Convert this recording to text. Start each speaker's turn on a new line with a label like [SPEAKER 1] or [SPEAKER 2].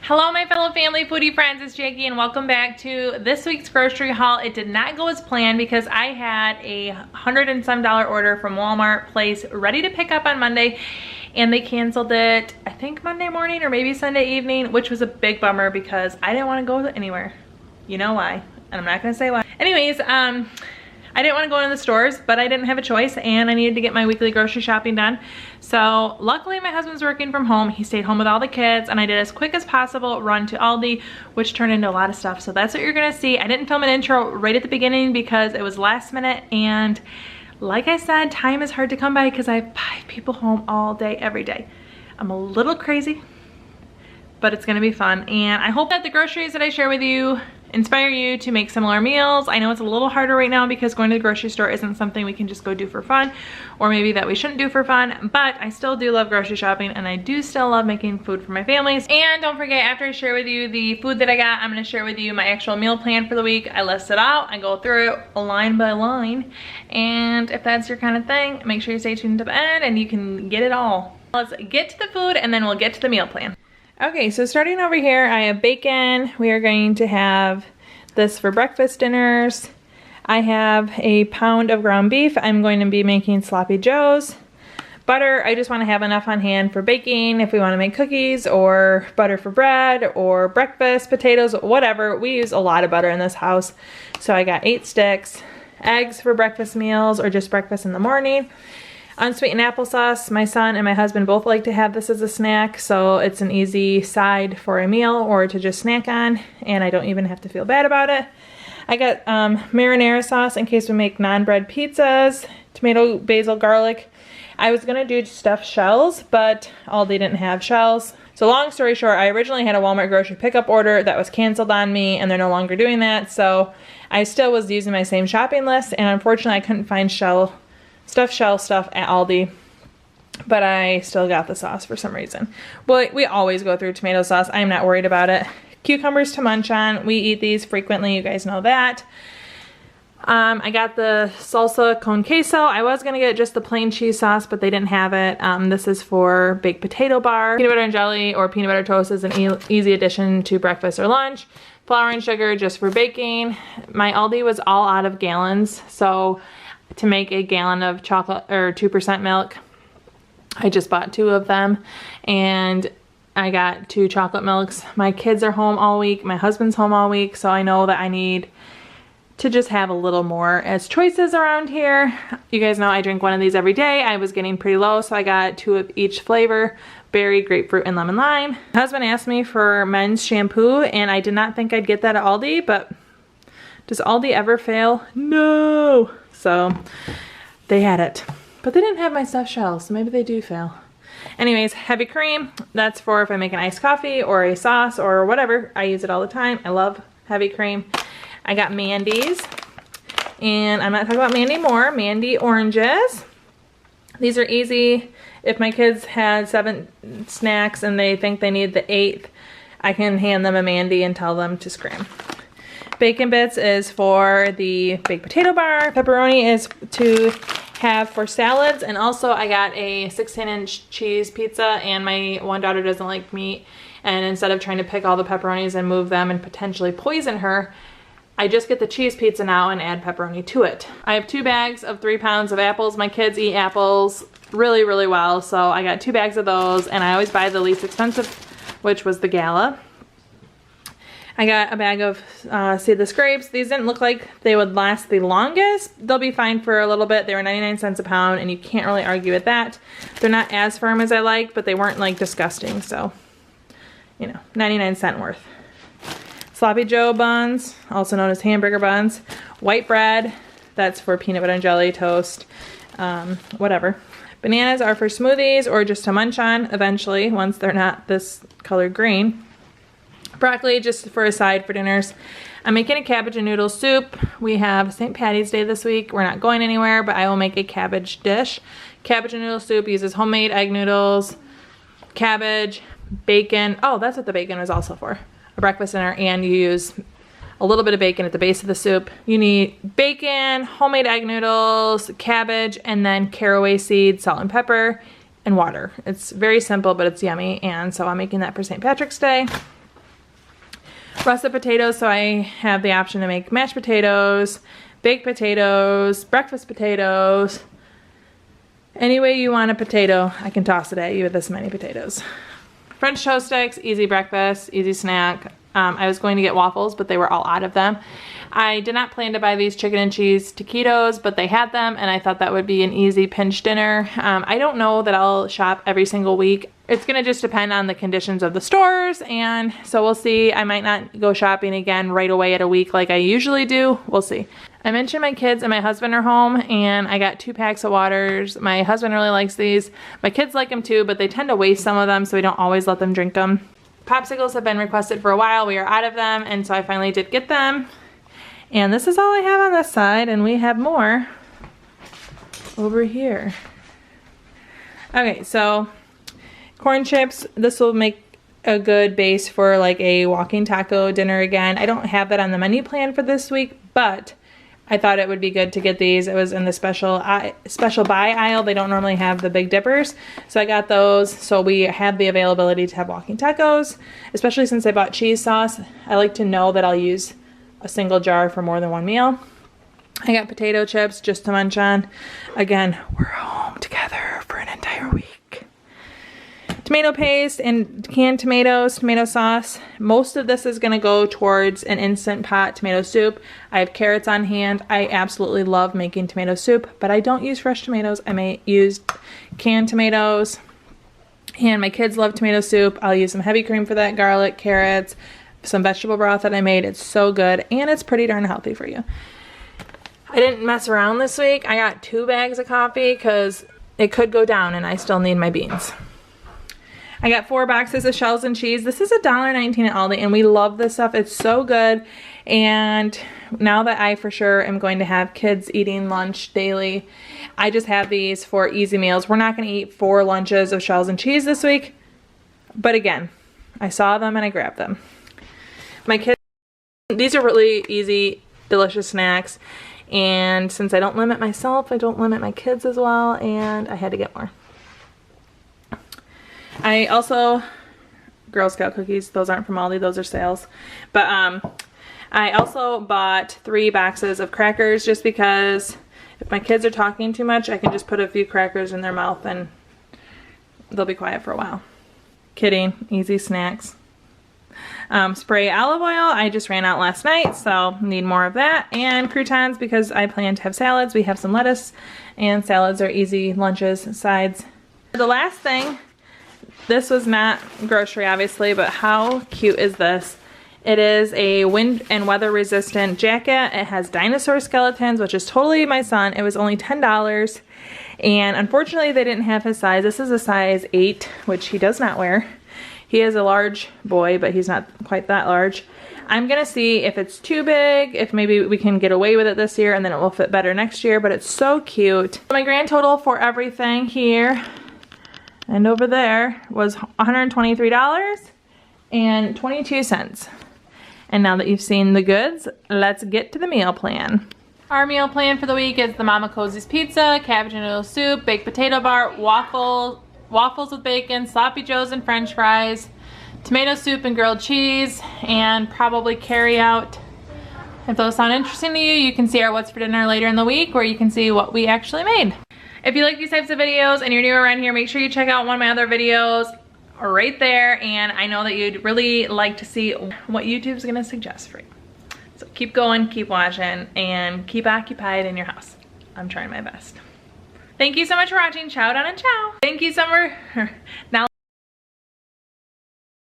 [SPEAKER 1] Hello my fellow family foodie friends, it's Jackie and welcome back to this week's grocery haul. It did not go as planned because I had a $100 and some order from Walmart place ready to pick up on Monday and they canceled it, I think Monday morning or maybe Sunday evening, which was a big bummer because I didn't want to go anywhere. You know why, and I'm not gonna say why. Anyways, I didn't want to go into the stores, but I didn't have a choice and I needed to get my weekly grocery shopping done. So luckily my husband's working from home. He stayed home with all the kids and I did as quick as possible run to ALDI, which turned into a lot of stuff. So that's what you're gonna see. I didn't film an intro right at the beginning because it was last minute, and like I said, time is hard to come by because I have 5 people home all day, every day. I'm a little crazy, but it's gonna be fun. And I hope that the groceries that I share with you inspire you to make similar meals. I know it's a little harder right now because going to the grocery store isn't something we can just go do for fun, or maybe that we shouldn't do for fun, but I still do love grocery shopping and I do still love making food for my families. And don't forget, after I share with you the food that I got, I'm gonna share with you my actual meal plan for the week. I list it out, I go through it line by line, and if that's your kind of thing, make sure you stay tuned to the end and you can get it all. Let's get to the food and then we'll get to the meal plan. Okay, so starting over here, I have bacon. We are going to have this for breakfast dinners. I have a pound of ground beef. I'm going to be making sloppy joes. Butter, I just want to have enough on hand for baking if we want to make cookies, or butter for bread, or breakfast, potatoes, whatever. We use a lot of butter in this house. So I got 8 sticks. Eggs for breakfast meals or just breakfast in the morning. Unsweetened applesauce. My son and my husband both like to have this as a snack, so it's an easy side for a meal or to just snack on, and I don't even have to feel bad about it. I got marinara sauce in case we make non-bread pizzas, tomato, basil, garlic. I was gonna do stuffed shells, but Aldi didn't have shells. So long story short, I originally had a Walmart grocery pickup order that was canceled on me, and they're no longer doing that, so I still was using my same shopping list, and unfortunately I couldn't find stuffed shell stuff at Aldi, but I still got the sauce for some reason. Well, we always go through tomato sauce. I'm not worried about it. Cucumbers to munch on. We eat these frequently. You guys know that. I got the salsa con queso. I was going to get just the plain cheese sauce, but they didn't have it. This is for baked potato bar. Peanut butter and jelly or peanut butter toast is an easy addition to breakfast or lunch. Flour and sugar just for baking. My Aldi was all out of gallons, so to make a gallon of chocolate or 2% milk, I just bought 2 of them, and I got 2 chocolate milks. My kids are home all week, my husband's home all week, so I know that I need to just have a little more as choices around here. You guys know I drink one of these every day. I was getting pretty low, so I got 2 of each flavor, berry, grapefruit, and lemon lime. My husband asked me for men's shampoo, and I did not think I'd get that at Aldi, but does Aldi ever fail? No! So they had it, but they didn't have my stuffed shells, so maybe they do fail. Anyways, heavy cream, that's for if I make an iced coffee or a sauce or whatever. I use it all the time. I love heavy cream. I got Mandy's, and I'm not talking about Mandy more, Mandy oranges. These are easy. If my kids had 7 snacks and they think they need the 8th, I can hand them a Mandy and tell them to scram. Bacon bits is for the baked potato bar. Pepperoni is to have for salads, and also I got a 16-inch cheese pizza, and my one daughter doesn't like meat, and instead of trying to pick all the pepperonis and move them and potentially poison her, I just get the cheese pizza now and add pepperoni to it. I have 2 bags of 3 pounds of apples. My kids eat apples really, really well, so I got 2 bags of those, and I always buy the least expensive, which was the Gala. I got a bag of seedless grapes. These didn't look like they would last the longest. They'll be fine for a little bit. They were 99 cents a pound, and you can't really argue with that. They're not as firm as I like, but they weren't like disgusting, so, you know, 99 cents worth. Sloppy Joe buns, also known as hamburger buns. White bread, that's for peanut butter and jelly, toast, whatever. Bananas are for smoothies or just to munch on eventually once they're not this color green. Broccoli just for a side for dinners. I'm making a cabbage and noodle soup. We have St. Patty's Day this week. We're not going anywhere, but I will make a cabbage dish. Cabbage and noodle soup uses homemade egg noodles, cabbage, bacon. Oh, that's what the bacon was also for. A breakfast dinner, and you use a little bit of bacon at the base of the soup. You need bacon, homemade egg noodles, cabbage, and then caraway seeds, salt and pepper, and water. It's very simple, but it's yummy, and so I'm making that for St. Patrick's Day. russet potatoes, so I have the option to make mashed potatoes, baked potatoes, breakfast potatoes. Any way you want a potato, I can toss it at you with this many potatoes. French toast sticks, easy breakfast, easy snack. I was going to get waffles, but they were all out of them. I did not plan to buy these chicken and cheese taquitos, but they had them, and I thought that would be an easy pinch dinner. I don't know that I'll shop every single week. It's gonna just depend on the conditions of the stores, and so we'll see. I might not go shopping again right away at a week like I usually do. We'll see. I mentioned my kids and my husband are home, and I got 2 packs of waters. My husband really likes these. My kids like them too, but they tend to waste some of them, so we don't always let them drink them. Popsicles have been requested for a while. We are out of them, and so I finally did get them. And this is all I have on this side, and we have more over here. Okay, so corn chips, this will make a good base for like a walking taco dinner again. I don't have that on the menu plan for this week, but I thought it would be good to get these. It was in the special buy aisle. They don't normally have the Big Dippers, so I got those. So we have the availability to have walking tacos, especially since I bought cheese sauce. I like to know that I'll use a single jar for more than one meal. I got potato chips just to munch on. Again, we're home together for an entire week. Tomato paste and canned tomatoes, tomato sauce. Most of this is gonna go towards an Instant Pot tomato soup. I have carrots on hand. I absolutely love making tomato soup, but I don't use fresh tomatoes. I may use canned tomatoes. And my kids love tomato soup. I'll use some heavy cream for that, garlic, carrots, some vegetable broth that I made. It's so good, and it's pretty darn healthy for you. I didn't mess around this week. I got 2 bags of coffee because it could go down and I still need my beans. I got 4 boxes of shells and cheese. This is $1.19 at Aldi, and we love this stuff. It's so good. And now that I for sure am going to have kids eating lunch daily, I just have these for easy meals. We're not going to eat 4 lunches of shells and cheese this week, but again, I saw them and I grabbed them. My kids, these are really easy, delicious snacks, and since I don't limit myself, I don't limit my kids as well, and I had to get more. I also, Girl Scout cookies, those aren't from Aldi, those are sales, but I also bought 3 boxes of crackers just because if my kids are talking too much, I can just put a few crackers in their mouth and they'll be quiet for a while. Kidding, easy snacks. Spray olive oil, I just ran out last night, so need more of that. And croutons because I plan to have salads. We have some lettuce, and salads are easy lunches, sides. The last thing, this was not grocery obviously, but how cute is this? It is a wind and weather resistant jacket. It has dinosaur skeletons, which is totally my son. It was only $10, and unfortunately they didn't have his size. This is a size 8, which he does not wear. He is a large boy, but he's not quite that large. I'm gonna see if it's too big, if maybe we can get away with it this year and then it will fit better next year, but it's so cute. My grand total for everything here and over there was $123.22. And now that you've seen the goods, let's get to the meal plan. Our meal plan for the week is the Mama Cozy's pizza, cabbage and noodle soup, baked potato bar, waffles with bacon, sloppy joes and french fries, tomato soup and grilled cheese, and probably carry out. If those sound interesting to you, you can see our what's for dinner later in the week, where you can see what we actually made. If you like these types of videos and you're new around here, make sure you check out one of my other videos right there, and I know that you'd really like to see what YouTube's gonna suggest for you. So keep going, keep watching, and keep occupied in your house. I'm trying my best. Thank you so much for watching. Chow down and chow. Thank you so much. Now